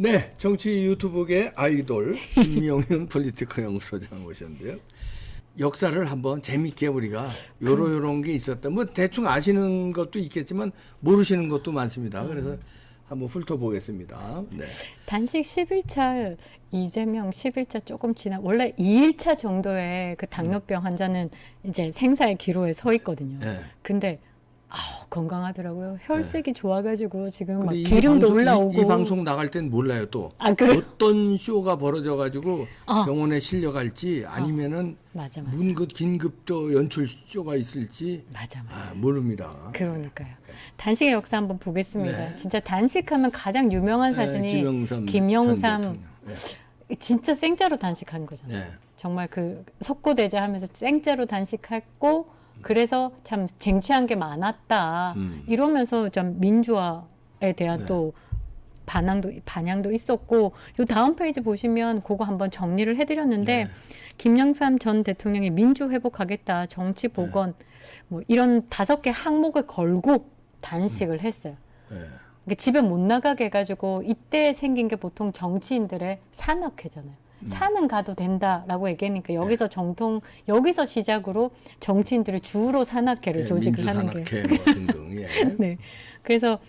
네, 정치 유튜브계 아이돌 김용윤 폴리티커 연구소장 오셨는데요. 역사를 한번 재밌게 우리가 요런 게 있었다. 뭐 대충 아시는 것도 있겠지만 모르시는 것도 많습니다. 그래서 한번 훑어보겠습니다. 네. 단식 11차 이재명 11차 조금 지나 원래 2일차 정도의 그 당뇨병 환자는 이제 생사의 기로에 서 있거든요. 네. 근데 건강하더라고요. 혈색이 좋아가지고 지금 막 근데 이 기름도 방송, 올라오고. 이 방송 나갈 땐 몰라요 또. 그래요? 어떤 쇼가 벌어져가지고 아. 병원에 실려갈지 아니면은 맞아. 긴급 연출 쇼가 있을지 맞아. 모릅니다. 그러니까요. 단식의 역사 한번 보겠습니다. 네. 진짜 단식하면 가장 유명한 사진이 김영삼 전 대통령. 네. 진짜 생짜로 단식한 거잖아요. 네. 정말 그 석고대자 하면서 생짜로 단식했고 그래서 참 쟁취한 게 많았다. 이러면서 좀 민주화에 대한 네. 또 반향도 있었고 요 다음 페이지 보시면 그거 한번 정리를 해드렸는데 네. 김영삼 전 대통령이 민주 회복하겠다, 정치 복원 뭐 이런 5개 항목을 걸고 단식을 했어요. 네. 그러니까 집에 못 나가게 해가지고 이때 생긴 게 보통 정치인들의 산악회잖아요. 산은 가도 된다라고 얘기하니까 여기서 시작으로 정치인들을 주로 산악회를 조직을 하는 게. 민주산악회 뭐 등등. 예. 네. 그래서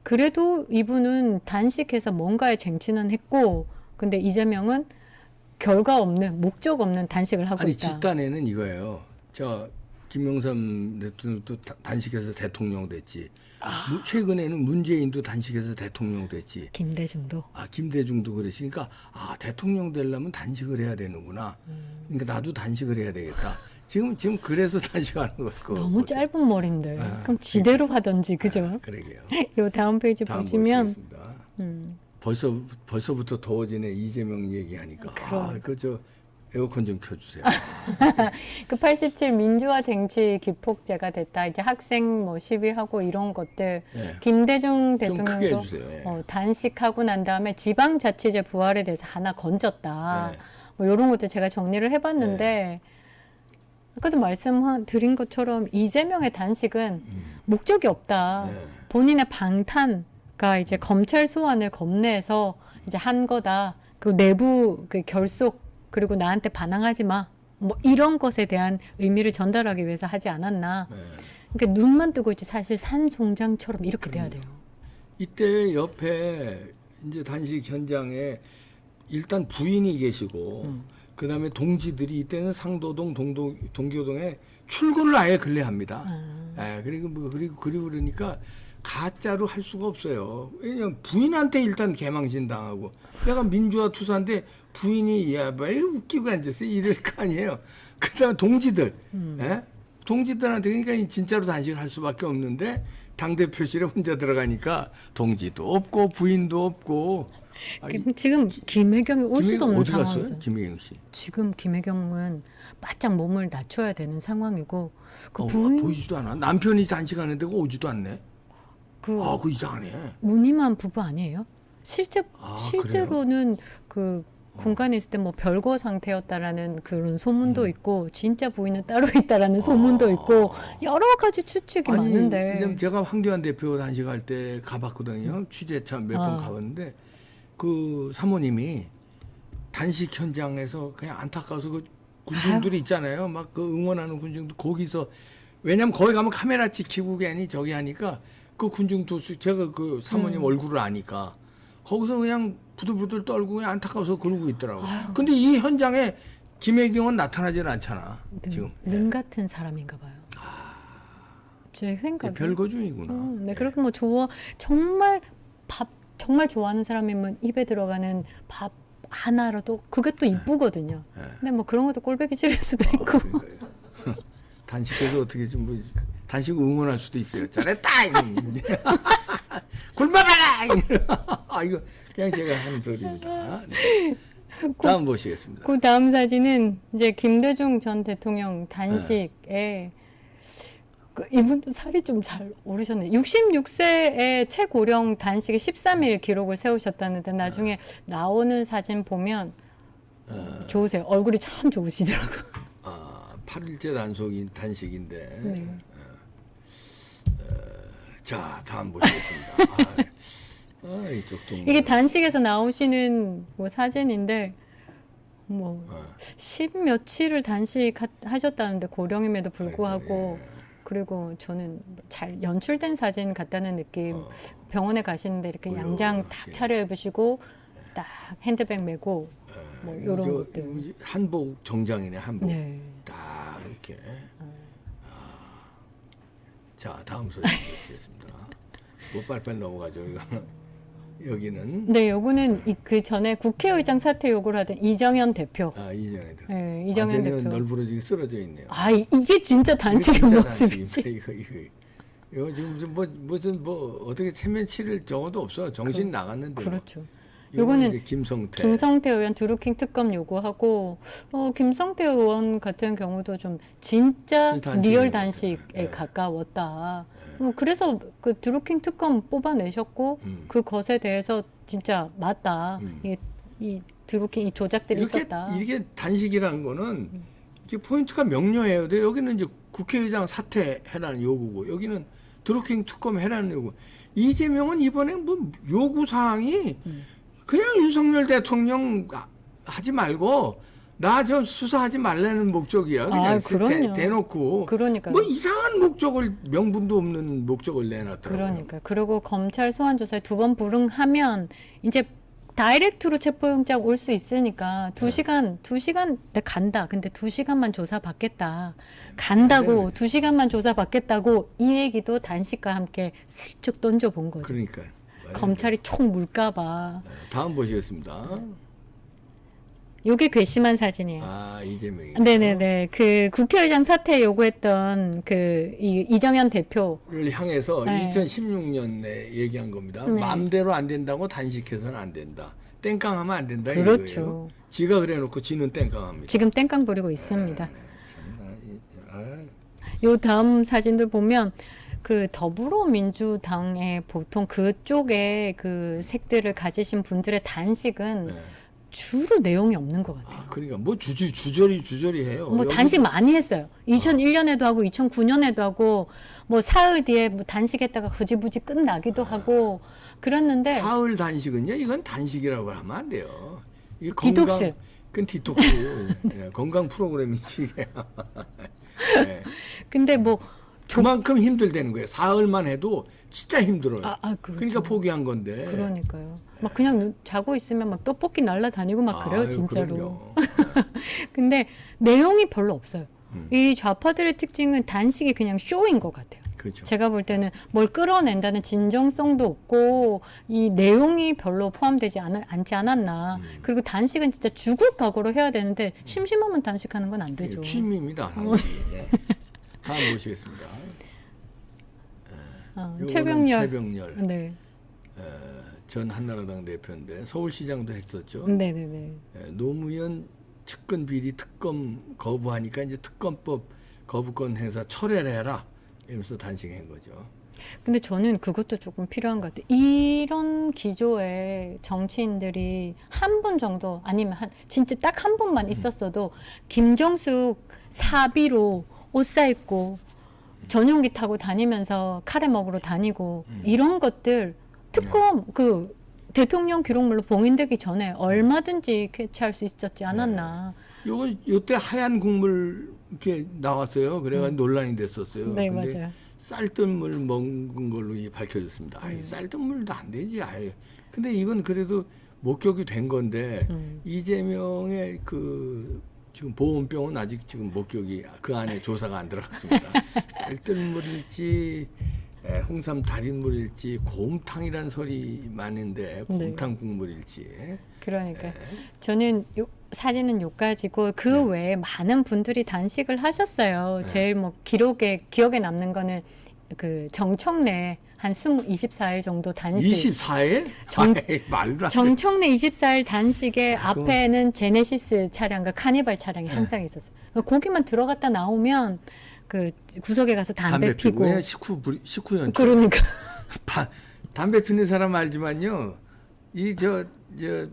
그래도 이분은 단식해서 뭔가의 쟁취는 했고, 근데 이재명은 결과 없는 목적 없는 단식을 하고 아니 있다. 집단에는 이거예요. 저 김영삼 대통령도 단식해서 대통령 됐지. 최근에는 문재인도 단식해서 대통령 됐지. 김대중도. 김대중도 그랬으니까 대통령 되려면 단식을 해야 되는구나. 그러니까 나도 단식을 해야 되겠다. 지금 그래서 단식하는 거고. 너무 짧은 머리인데. 그럼 지대로 하던지 그죠? 그러게요. 요 다음 페이지 다음 보시면 보시겠습니다. 벌써부터 더워지네. 이재명 얘기하니까. 그저 에어컨 좀 켜주세요. 그 87 민주화 쟁취 기폭제가 됐다. 이제 학생 뭐 시위하고 이런 것들. 네. 김대중 좀 크게 대통령도 해주세요. 예. 단식하고 난 다음에 지방자치제 부활에 대해서 하나 건졌다. 네. 뭐 이런 것들 제가 정리를 해봤는데 아까도 말씀드린 것처럼 이재명의 단식은 목적이 없다. 네. 본인의 방탄과 이제 검찰 소환을 겁내서 이제 한 거다. 그 내부 그 결속 그리고 나한테 반항하지 마. 뭐 이런 것에 대한 의미를 전달하기 위해서 하지 않았나. 네. 그러니까 눈만 뜨고 있지 사실 산송장처럼 이렇게 돼야 돼요. 이때 옆에 이제 단식 현장에 일단 부인이 계시고 그다음에 동지들이 이때는 상도동 동교동에 출근을 아예 근래합니다. 그리고 그러니까 가짜로 할 수가 없어요. 왜냐면 부인한테 일단 개망신 당하고 내가 민주화 투사인데 부인이 왜 웃기고 앉았어 이럴 거 아니에요. 그다음에 동지들, 동지들한테 그러니까 진짜로 단식을 할 수밖에 없는데 당 대표실에 혼자 들어가니까 동지도 없고 부인도 없고. 지금 김혜경이 올 수도 없는 어디 갔어요? 상황이죠. 김혜경 씨. 지금 김혜경은 바짝 몸을 낮춰야 되는 상황이고 그 부인 보이지도 않아. 남편이 단식하는데 오지도 않네. 그 이상하네. 무늬만 부부 아니에요? 실제로는 그 공간에 있을 때 뭐 별거 상태였다라는 그런 소문도 있고 진짜 부인은 따로 있다라는 소문도 있고 여러 가지 추측이 많은데. 왜냐면 제가 황교안 대표 단식할 때 가봤거든요. 취재차 몇 번 가봤는데 그 사모님이 단식 현장에서 그냥 안타까워서 그 군중들이 있잖아요. 막 그 응원하는 군중들 거기서 왜냐면 거기 가면 카메라 찍히고 괜히 저기 하니까 그 군중도 제가 그 사모님 얼굴을 아니까 거기서 그냥 부들부들 떨고 그냥 안타까워서 그러고 있더라고. 근데 이 현장에 김혜경은 나타나질 않잖아. 지금. 능 같은 사람인가 봐요. 제 생각에. 별거 중이구나. 네, 그리고 뭐 정말 정말 좋아하는 사람이면 입에 들어가는 밥 하나라도 그게 또 이쁘거든요. 근데 뭐 그런 것도 꼴보기 싫을 수도 있고. 단식해서 어떻게 좀 뭐 단식 응원할 수도 있어요. 잘했다. 굶어봐라. 이거 그냥 제가 하는 소리입니다. 네. 다음 보시겠습니다. 그 다음 사진은 이제 김대중 전 대통령 단식에 이분도 살이 좀 잘 오르셨네. 66세의 최고령 단식에 13일 기록을 세우셨다는데 나중에 나오는 사진 보면 좋으세요. 얼굴이 참 좋으시더라고요. 8일째 단식인데. 네. 자, 다음 보시겠습니다. 고양이 쪽 동물. 이게 단식에서 나오시는 뭐 사진인데 뭐 십 며칠을 단식하셨다는데 고령임에도 불구하고 아이고, 예. 그리고 저는 잘 연출된 사진 같다는 느낌. 병원에 가시는데 이렇게 양장 딱 예. 차려입으시고 딱 핸드백 메고 뭐 이런 저, 것들. 한복 정장이네 한복. 네. 딱 이렇게. 자 다음 소식 보겠습니다. 뭐 빨리빨리 넘어가죠. 이거는. 여기는 네, 요거는 그 전에 국회의장 사퇴 요구를 하던 이정현 대표. 이정현 대표. 네, 이정현 완전히 대표. 널브러지게 쓰러져 있네요. 이게 진짜 단식의 이거 진짜 모습이지. 단식입니다, 이거 지금 무슨 어떻게 체면치를 적어도 없어. 정신 나갔는데. 그렇죠. 요거는 요거는 이제 김성태. 김성태 의원 드루킹 특검 요구하고 김성태 의원 같은 경우도 좀 진짜 단식이에요. 리얼 단식에 네. 가까웠다. 그래서 그 드루킹 특검 뽑아내셨고 그 것에 대해서 진짜 맞다. 이 드루킹 이 조작들이 있었다. 이게 단식이라는 거는 이게 포인트가 명료해요. 근데 여기는 이제 국회의장 사퇴해라는 요구고 여기는 드루킹 특검 해라는 요구. 이재명은 이번에 뭐 요구 사항이 그냥 윤석열 대통령 하지 말고 나 저 수사하지 말라는 목적이야. 그냥 그럼요. 대놓고 그러니까요. 뭐 이상한 목적을 명분도 없는 목적을 내놨더라고요. 그러니까 그리고 검찰 소환 조사에 2번 불응하면 이제 다이렉트로 체포영장 올 수 있으니까 2시간 내가 간다. 근데 2시간만 조사 받겠다. 간다고 2시간만 조사 받겠다고 이 얘기도 단식과 함께 슬쩍 던져 본 거죠. 그러니까 검찰이 총 물까봐. 다음 보시겠습니다. 요게 괘씸한 사진이에요. 이재명이. 네네네. 그 국회의장 사퇴 요구했던 그 이정현 대표. 를 향해서 네. 2016년에 얘기한 겁니다. 네. 마음대로 안 된다고 단식해서는 안 된다. 땡깡하면 안 된다 그렇죠. 이거예요. 지가 그래놓고 지는 땡깡합니다. 지금 땡깡 부리고 있습니다. 참나, 요 다음 사진들 보면 그 더불어민주당의 보통 그쪽에 그 색들을 가지신 분들의 단식은 네. 주로 내용이 없는 것 같아요. 그러니까 뭐 주저리 해요. 뭐 여기 단식 많이 했어요. 2001년에도 하고 2009년에도 하고 뭐 사흘 뒤에 뭐 단식했다가 흐지부지 끝나기도 하고 그랬는데 사흘 단식은요. 이건 단식이라고 하면 안 돼요. 이게 디톡스. 그건 디톡스. 네, 건강 프로그램이지. 네. 근데 뭐 그만큼 힘들다는 거예요. 사흘만 해도 진짜 힘들어요. 그렇죠. 그러니까 포기한 건데. 그러니까요. 막 그냥 자고 있으면 막 떡볶이 날라다니고 막 그래요, 진짜로. 그럼요. 근데 내용이 별로 없어요. 이 좌파들의 특징은 단식이 그냥 쇼인 것 같아요. 그렇죠. 제가 볼 때는 뭘 끌어낸다는 진정성도 없고 이 내용이 별로 포함되지 않지 않았나. 그리고 단식은 진짜 죽을 각오로 해야 되는데 심심하면 단식하는 건 안 되죠. 취미입니다. 단식. 예. 다음 보시겠습니다. 요거는 최병렬 네. 전 한나라당 대표인데 서울시장도 했었죠. 네네네. 노무현 측근 비리 특검 거부하니까 이제 특검법 거부권 행사 철회를 해라 이러면서 단식한 거죠. 근데 저는 그것도 조금 필요한 것 같아요. 이런 기조의 정치인들이 한 분 정도 아니면 진짜 딱 한 분만 있었어도 김정숙 사비로 옷 사입고 전용기 타고 다니면서 카레 먹으러 다니고 이런 것들 특검 그 대통령 기록물로 봉인되기 전에 얼마든지 캐치할 수 있었지 않았나. 요때 하얀 국물 이렇게 나왔어요. 그래가지고 논란이 됐었어요. 네, 근데 맞아요. 쌀뜨물 먹은 걸로 밝혀졌습니다. 쌀뜨물도 안 되지. 근데 이건 그래도 목격이 된 건데 이재명의 그 지금 보온병은 아직 지금 목격이 그 안에 조사가 안 들어갔습니다. 쌀뜨물일지 홍삼 달인물일지 곰탕이라는 소리 많은데 곰탕 국물일지. 그러니까 저는 사진은 요까지고 그 외에 많은 분들이 단식을 하셨어요. 제일 뭐 기억에 남는 거는 그 정청래 한 24일 정도 단식. 24일? 말도 안 돼. 정청래 24일 단식에 앞에는 제네시스 차량과 카니발 차량이 항상 있었어요. 거기만 들어갔다 나오면 그 구석에 가서 담배 피고. 식후연초. 그러니까. 담배 피는 사람 알지만요.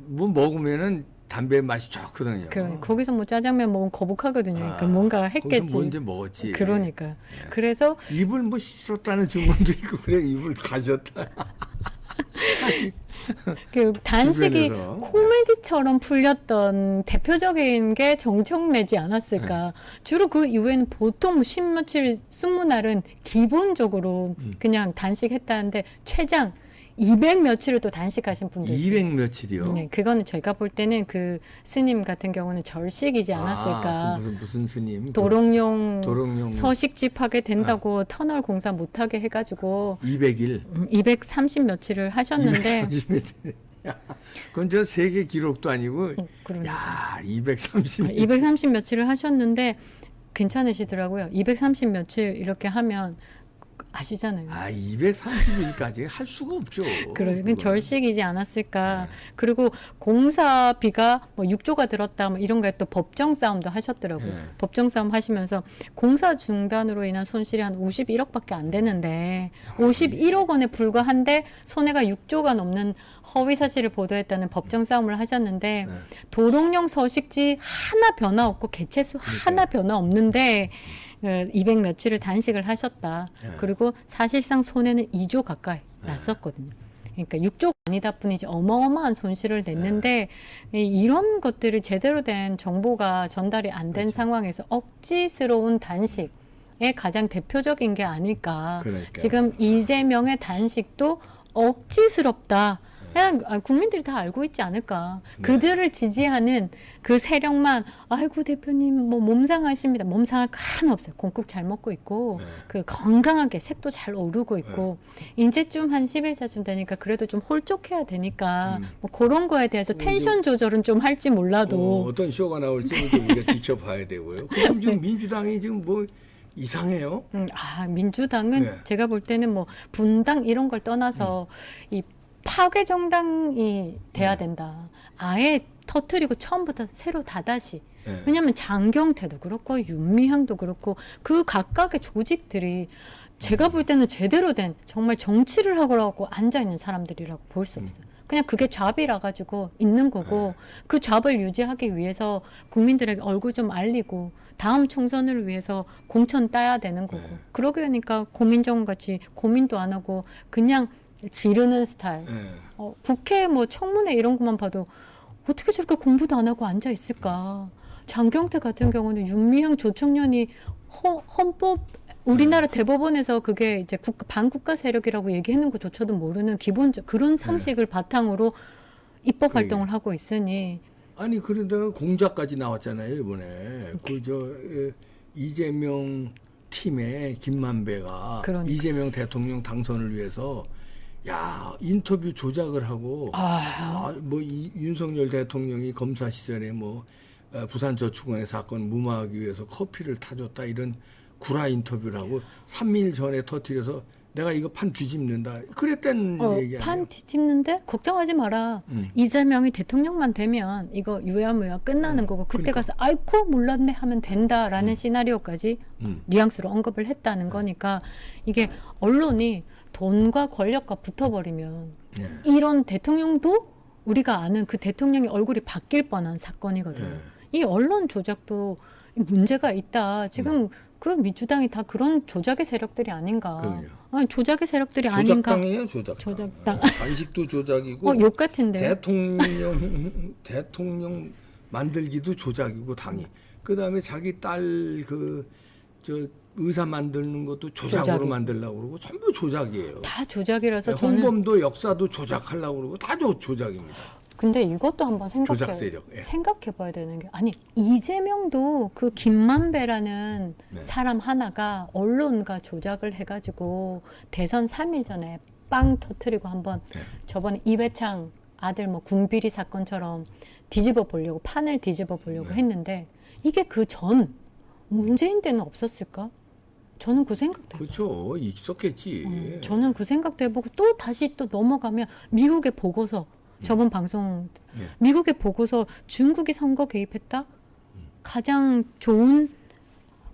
뭐 먹으면은 담배 맛이 좋거든요. 거기서 뭐 짜장면 먹으면 거북하거든요. 그러니까 뭔가 했겠지. 거기서 먼저 먹었지. 그러니까. 그래서 입을 뭐 씻었다는 증언도 있고 그래 입을 가졌다. 그 단식이 주변에서. 코미디처럼 풀렸던 대표적인 게 정청래지 않았을까. 주로 그 이후에는 보통 뭐 10며칠, 20날은 기본적으로 그냥 단식했다는데 최장 200 며칠을 또 단식하신 분도 있어요. 200 며칠이요? 네, 그거는 저희가 볼 때는 그 스님 같은 경우는 절식이지 않았을까. 그 무슨 스님? 도롱뇽 도롱뇽 서식집 하게 된다고 터널 공사 못하게 해가지고 200일. 230 며칠을 하셨는데 230일. 그건 저 세계 기록도 아니고 그러니까. 야, 230일. 230 며칠을 하셨는데 괜찮으시더라고요. 230 며칠 이렇게 하면 아시잖아요. 230일까지 할 수가 없죠. 그러니까 그건. 절식이지 않았을까. 그리고 공사비가 뭐 6조가 들었다 뭐 이런 거에 또 법정 싸움도 하셨더라고요. 네. 법정 싸움 하시면서 공사 중단으로 인한 손실이 한 51억밖에 안 되는데 51억 원에 불과한데 손해가 6조가 넘는 허위 사실을 보도했다는 법정 싸움을 하셨는데 네. 도롱뇽 서식지 하나 변화 없고 개체수 하나 변화 없는데 200 며칠을 단식을 하셨다. 네. 그리고 사실상 손해는 2조 가까이 났었거든요. 그러니까 6조가 아니다 뿐이지 어마어마한 손실을 냈는데 이런 것들이 제대로 된 정보가 전달이 안 된 그렇죠. 상황에서 억지스러운 단식의 가장 대표적인 게 아닐까. 그러니까요. 지금 이재명의 단식도 억지스럽다. 그냥 국민들이 다 알고 있지 않을까. 네. 그들을 지지하는 그 세력만 아이고 대표님 뭐 몸 상하십니다. 몸 상할 거 하나 없어요. 공국 잘 먹고 있고 네. 그 건강하게 색도 잘 오르고 있고 이제쯤 한 10일차쯤 되니까 그래도 좀 홀쭉해야 되니까 뭐 그런 거에 대해서 텐션 조절은 좀 할지 몰라도 어떤 쇼가 나올지 좀 우리가 지켜봐야 되고요. 그럼 지금 민주당이 지금 뭐 이상해요? 민주당은 네. 제가 볼 때는 뭐 분당 이런 걸 떠나서 이 파괴 정당이 돼야 된다. 아예 터트리고 처음부터 새로 다다시. 네. 왜냐하면 장경태도 그렇고 윤미향도 그렇고 그 각각의 조직들이 제가 볼 때는 제대로 된 정말 정치를 하고 앉아 있는 사람들이라고 볼 수 없어요. 그냥 그게 잡이라 가지고 있는 거고 그 잡을 유지하기 위해서 국민들에게 얼굴 좀 알리고 다음 총선을 위해서 공천 따야 되는 거고 그러게 하니까 고민정 같이 고민도 안 하고 그냥 지르는 스타일. 네. 국회 뭐 청문회 이런 것만 봐도 어떻게 저렇게 공부도 안 하고 앉아 있을까. 장경태 같은 경우는 윤미향 조청년이 헌법 우리나라 대법원에서 그게 이제 반국가 세력이라고 얘기하는 것조차도 모르는 기본적 그런 상식을 바탕으로 입법 활동을 하고 있으니 아니 그러다가 공작까지 나왔잖아요 이번에 이재명 팀의 김만배가 그러니까. 이재명 대통령 당선을 위해서 야 인터뷰 조작을 하고 뭐 윤석열 대통령이 검사 시절에 뭐 부산저축은행 사건 무마하기 위해서 커피를 타줬다 이런 구라 인터뷰를 하고 3일 전에 터뜨려서 내가 이거 판 뒤집는다 그랬던 얘기 아니에요? 판 뒤집는데 걱정하지 마라. 이재명이 대통령만 되면 이거 유야무야 끝나는 거고 그때 그러니까. 가서 아이고 몰랐네 하면 된다라는 시나리오까지 뉘앙스로 언급을 했다는 거니까 이게 언론이 돈과 권력과 붙어버리면 네. 이런 대통령도 우리가 아는 그 대통령의 얼굴이 바뀔 뻔한 사건이거든요. 네. 이 언론 조작도 문제가 있다. 지금 그 민주당이 다 그런 조작의 세력들이 아닌가. 그럼요. 아니, 조작의 세력들이 아닌가. 조작당이에요 조작당. 조작당. 단식도 조작이고 욕 같은데. 대통령 만들기도 조작이고 당이. 그다음에 자기 딸 의사 만드는 것도 조작으로 조작이. 만들려고 그러고 전부 조작이에요. 다 조작이라서 저는. 홍범도 역사도 조작하려고 그러고 다 조작입니다. 근데 이것도 한번 조작 세력. 예. 생각해봐야 되는 게 아니 이재명도 그 김만배라는 네. 사람 하나가 언론과 조작을 해가지고 대선 3일 전에 빵 터트리고 한번 네. 저번에 이회창 아들 뭐 군비리 사건처럼 뒤집어 보려고 판을 뒤집어 보려고 네. 했는데 이게 그 전 문재인 때는 없었을까? 저는 그 생각도 해요. 그렇죠. 있었겠지. 저는 그 생각도 해보고 또 다시 또 넘어가면 미국의 보고서 저번 방송 네. 미국의 보고서 중국이 선거 개입했다? 가장 좋은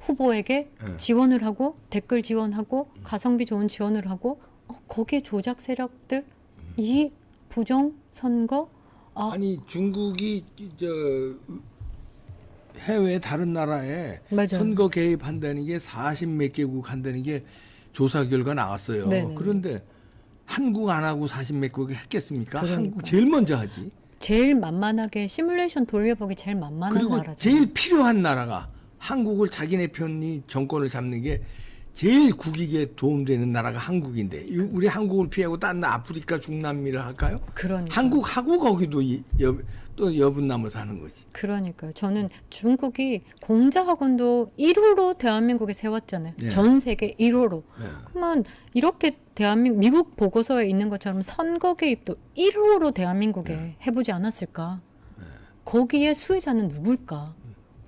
후보에게 네. 지원을 하고 댓글 지원하고 가성비 좋은 지원을 하고 거기에 조작 세력들 이 부정 선거 아니 중국이 해외 다른 나라에 맞아요. 선거 개입한다는 게 40몇 개국 한다는 게 조사 결과 나왔어요. 네네네. 그런데 한국 안 하고 40몇 국이 했겠습니까? 그러니까. 한국 제일 먼저 하지. 제일 만만하게 시뮬레이션 돌려보기 제일 만만한 그리고 나라잖아요. 제일 필요한 나라가 한국을 자기네 편이 정권을 잡는 게 제일 국익에 도움되는 나라가 한국인데 우리 한국을 피하고 딴 아프리카 중남미를 할까요? 그러니까. 한국하고 거기도 또 여분 남아서 하는 거지. 그러니까요. 저는 중국이 공자학원도 1호로 대한민국에 세웠잖아요. 네. 전 세계 1호로. 네. 그러면 이렇게 미국 보고서에 있는 것처럼 선거 개입도 1호로 대한민국에 해보지 않았을까? 거기에 수혜자는 누굴까?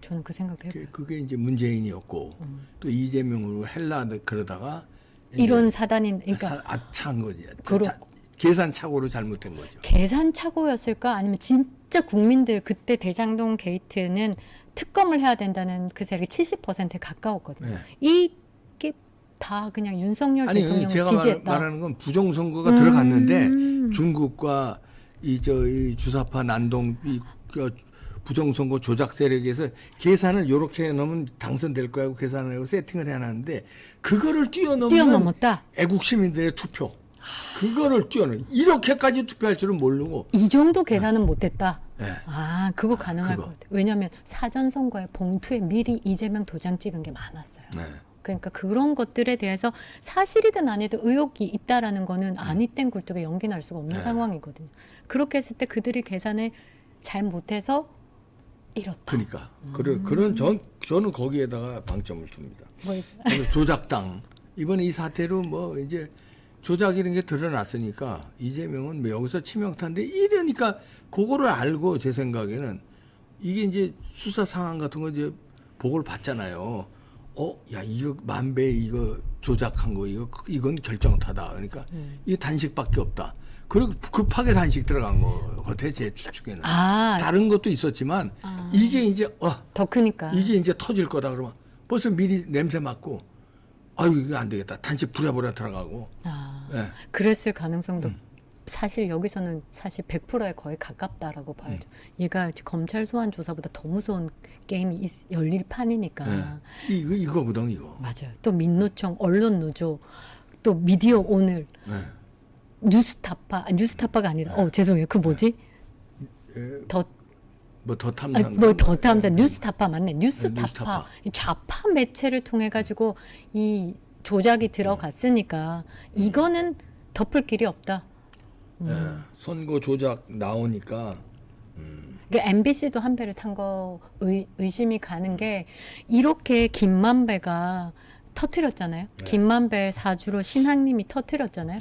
저는 그 생각해요. 그게 이제 문재인이었고 또 이재명으로 헬라 그러다가 이런 사단인, 그러니까 찬 거지. 그렇고. 계산 착오로 잘못된 거죠. 계산 착오였을까? 아니면 진짜 국민들 그때 대장동 게이트는 특검을 해야 된다는 그 세력이 70%에 가까웠거든요. 네. 이게 다 그냥 윤석열 아니 대통령을 제가 지지했다. 말하는 건 부정선거가 들어갔는데 중국과 이 주사파 난동 부정선거 조작 세력에서 계산을 이렇게 해놓으면 당선될 거라고 계산을 하고 세팅을 해놨는데 그거를 뛰어넘었다. 애국 시민들의 투표 그거를 이렇게까지 투표할 줄은 모르고 이 정도 계산은 못했다. 네. 아, 그거 가능할 그거. 것 같아요. 왜냐하면 사전 선거에 봉투에 미리 이재명 도장 찍은 게 많았어요. 네. 그러니까 그런 것들에 대해서 사실이든 아니든 의혹이 있다라는 거는 아니 땐 굴뚝에 연기 날 수가 없는 네. 상황이거든요. 그렇게 했을 때 그들이 계산을 잘 못해서 이렇다. 그러니까 그런 저는 거기에다가 방점을 둡니다. 뭐, 그래서 조작당 이번에 이 사태로 뭐 이제 조작 이런 게 드러났으니까 이재명은 뭐 여기서 치명타인데 이러니까 그거를 알고 제 생각에는 이게 이제 수사 상황 같은 거 이제 보고를 받잖아요. 야 이거 만배 이거 조작한 거 이건 결정타다. 그러니까 이게 단식밖에 없다. 그리고 급하게 단식 들어간 거 같아 제 추측에는. 다른 것도 있었지만 이게 이제 더 크니까. 이게 이제 터질 거다 그러면 벌써 미리 냄새 맡고 아유 이거 안 되겠다. 단식 부랴부랴 들어가고. 네. 그랬을 가능성도 사실 여기서는 사실 100%에 거의 가깝다라고 봐야죠. 얘가 검찰 소환 조사보다 더 무서운 게임이 열릴 판이니까. 네. 이거거든 이거. 맞아요. 또 민노총, 언론노조, 또 미디어 오늘, 네. 뉴스타파가 아니다. 죄송해요. 그 뭐지? 더 탐사. 더 탐사. 뉴스타파 맞네. 뉴스타파. 뉴스타파. 이 좌파 매체를 통해 가지고 이 조작이 들어갔으니까 이거는 덮을 길이 없다. 선거 조작 나오니까 그러니까 MBC도 한 배를 탄 거 의심이 가는 게 이렇게 김만배가 터트렸잖아요. 김만배 사주로 신학님이 터트렸잖아요.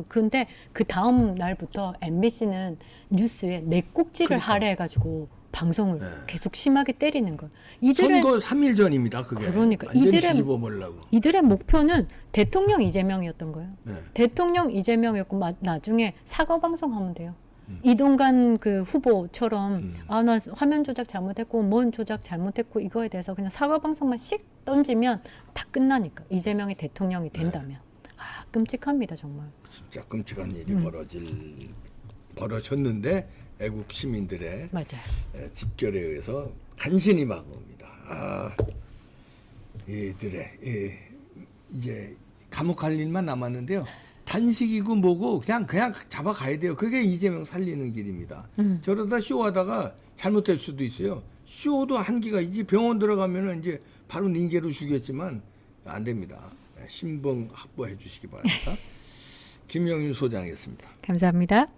근데 그 다음 날부터 MBC는 뉴스에 내 꼭지를 하래 해가지고 방송을 계속 심하게 때리는 거예요. 선거 3일 전입니다. 그게. 그러니까 완전히 뒤집어 보려고. 이들의 목표는 대통령 이재명이었던 거예요. 네. 대통령 이재명이었고 나중에 사과 방송하면 돼요. 이동관 그 후보처럼 나 화면 조작 잘못했고 뭔 조작 잘못했고 이거에 대해서 그냥 사과 방송만 씩 던지면 다 끝나니까 이재명이 대통령이 된다면. 끔찍합니다 정말. 진짜 끔찍한 일이 벌어졌는데 애국 시민들의 맞아요. 집결에 의해서 간신히 막옵니다. 이들의 이제 감옥 갈 일만 남았는데요. 단식이고 뭐고 그냥 잡아가야 돼요. 그게 이재명 살리는 길입니다. 저러다 쇼하다가 잘못될 수도 있어요. 쇼도 한계가 이제 병원 들어가면은 이제 바로 닌게로 주겠지만 안 됩니다. 신봉 확보해 주시기 바랍니다. 김영윤 소장이었습니다. 감사합니다.